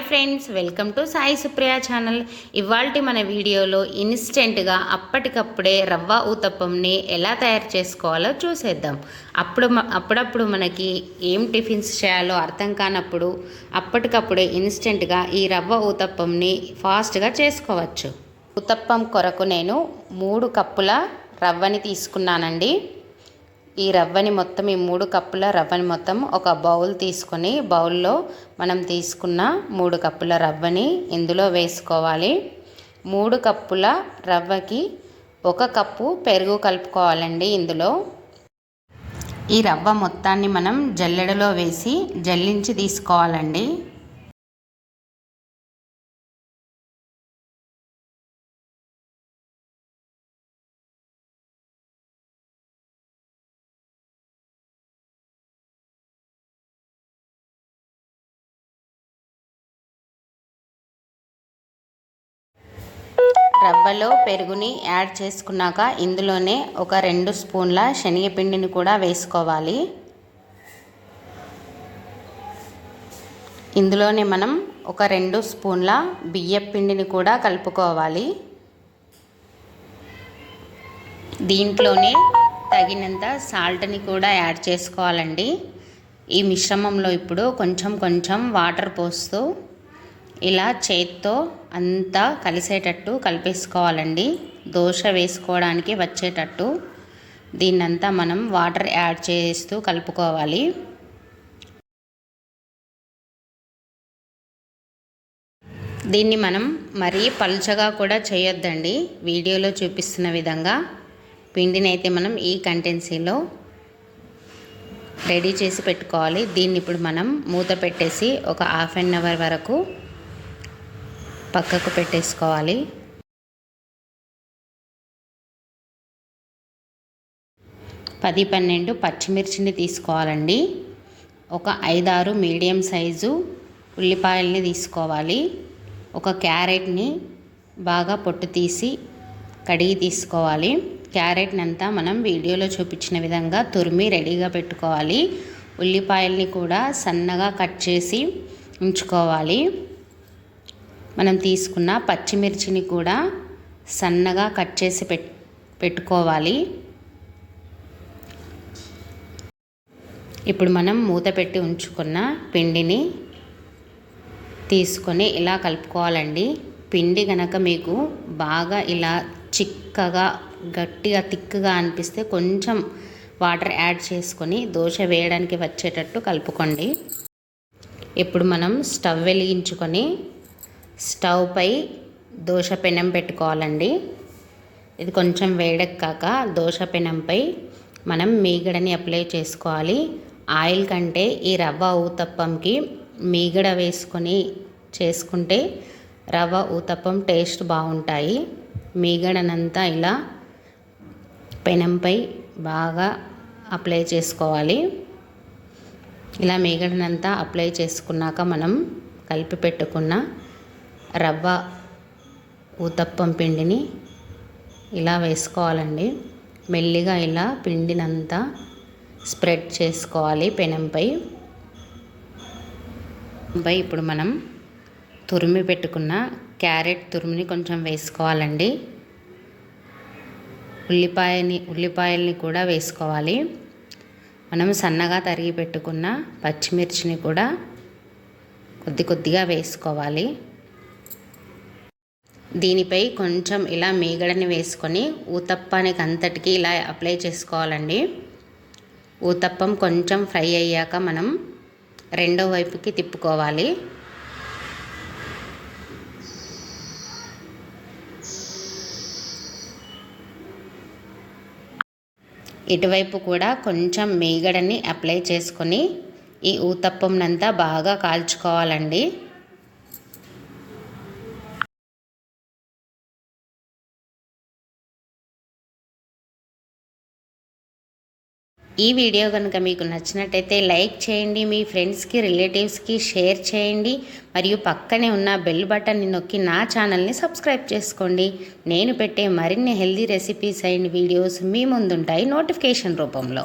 Friends, welcome to Sai Supriya channel. ఇవాల్టి మన వీడియోలో ఇన్స్టెంట్గా అప్పటికప్పుడే రవ్వ ఊతప్పంని ఎలా తయారు చేసుకోవాలో చూసేద్దాం. అప్పుడప్పుడు మనకి ఏం టిఫిన్స్ చేయాలో అర్థం కానప్పుడు అప్పటికప్పుడే ఇన్స్టెంట్గా ఈ రవ్వ ఊతప్పంని ఫాస్ట్గా చేసుకోవచ్చు. ఊతప్పం కొరకు నేను 3 కప్పుల రవ్వని తీసుకున్నానండి. ఈ రవ్వని మొత్తం, ఈ 3 కప్పుల రవ్వని మొత్తం ఒక బౌల్ తీసుకొని, బౌల్లో మనం తీసుకున్న 3 కప్పుల రవ్వని ఇందులో వేసుకోవాలి. 3 కప్పుల రవ్వకి 1 కప్పు పెరుగు కలుపుకోవాలండి. ఇందులో ఈ రవ్వ మొత్తాన్ని మనం జల్లెడలో వేసి జల్లించి తీసుకోవాలండి. రవ్వలో పెరుగుని యాడ్ చేసుకున్నాక ఇందులోనే ఒక 2 స్పూన్ల శనగపిండిని కూడా వేసుకోవాలి. ఇందులోనే మనం ఒక 2 స్పూన్ల బియ్యపు పిండిని కూడా కలుపుకోవాలి. దీంట్లోనే తగినంత సాల్ట్ని కూడా యాడ్ చేసుకోవాలండి. ఈ మిశ్రమంలో ఇప్పుడు కొంచెం వాటర్ పోస్తూ ఇలా చేత్తో అంతా కలిసేటట్టు కలిపేసుకోవాలండి. దోశ వేసుకోవడానికి వచ్చేటట్టు దీన్నంతా మనం వాటర్ యాడ్ చేస్తూ కలుపుకోవాలి. దీన్ని మనం మరీ పలుచగా కూడా చేయొద్దండి. వీడియోలో చూపిస్తున్న విధంగా పిండిని అయితే మనం ఈ కంటెన్సీలో రెడీ చేసి పెట్టుకోవాలి. దీన్ని ఇప్పుడు మనం మూత పెట్టేసి ఒక ½ అన్ అవర్ వరకు పక్కకు పెట్టేసుకోవాలి. పది 12 పచ్చిమిర్చిని తీసుకోవాలండి. ఒక 5-6 మీడియం సైజు ఉల్లిపాయల్ని తీసుకోవాలి. ఒక క్యారెట్ని బాగా పొట్టు తీసి కడిగి తీసుకోవాలి. క్యారెట్ని అంతా మనం వీడియోలో చూపించిన విధంగా తురిమి రెడీగా పెట్టుకోవాలి. ఉల్లిపాయల్ని కూడా సన్నగా కట్ చేసి ఉంచుకోవాలి. మనం తీసుకున్న పచ్చిమిర్చిని కూడా సన్నగా కట్ చేసి పెట్టుకోవాలి. ఇప్పుడు మనం మూత పెట్టి ఉంచుకున్న పిండిని తీసుకొని ఇలా కలుపుకోవాలండి. పిండి కనుక మీకు బాగా ఇలా చిక్కగా గట్టిగా తిక్కుగా అనిపిస్తే కొంచెం వాటర్ యాడ్ చేసుకొని దోశ వేయడానికి వచ్చేటట్టు కలుపుకోండి. ఇప్పుడు మనం స్టవ్ వెలిగించుకొని స్టవ్ పై దోశ పెనం పెట్టుకోవాలండి. ఇది కొంచెం వేడెక్కాక దోశ పెనంపై మనం మీగడని అప్లై చేసుకోవాలి. ఆయిల్ కంటే ఈ రవ్వ ఊతప్పంకి మీగడ వేసుకొని చేసుకుంటే రవ్వ ఊతప్పం టేస్ట్ బాగుంటాయి. మీగడనంతా ఇలా పెనంపై బాగా అప్లై చేసుకోవాలి. ఇలా మీగడనంతా అప్లై చేసుకున్నాక మనం కలిపి పెట్టుకున్న రవ్వ ఊతప్పం పిండిని ఇలా వేసుకోవాలండి. మెల్లిగా ఇలా పిండినంతా స్ప్రెడ్ చేసుకోవాలి పెనంపై. ఇప్పుడు మనం తురిమి పెట్టుకున్న క్యారెట్ తురిమిని కొంచెం వేసుకోవాలండి. ఉల్లిపాయల్ని కూడా వేసుకోవాలి. మనం సన్నగా తరిగి పెట్టుకున్న పచ్చిమిర్చిని కూడా కొద్దిగా వేసుకోవాలి. దీనిపై కొంచెం ఇలా మీగడని వేసుకొని ఊతప్పానికి అంతటికి ఇలా అప్లై చేసుకోవాలండి. ఊతప్పం కొంచెం ఫ్రై అయ్యాక మనం రెండో వైపుకి తిప్పుకోవాలి. ఇటువైపు కూడా కొంచెం మీగడని అప్లై చేసుకొని ఈ ఊతప్పంనంతా బాగా కాల్చుకోవాలండి. ఈ వీడియో కనుక మీకు నచ్చినట్టయితే లైక్ చేయండి, మీ ఫ్రెండ్స్కి రిలేటివ్స్కి షేర్ చేయండి, మరియు పక్కనే ఉన్న బెల్ బటన్ని నొక్కి నా ఛానల్ని సబ్స్క్రైబ్ చేసుకోండి. నేను పెట్టే మరిన్ని హెల్దీ రెసిపీస్ అండ్ వీడియోస్ మీ ముందుంటాయి నోటిఫికేషన్ రూపంలో.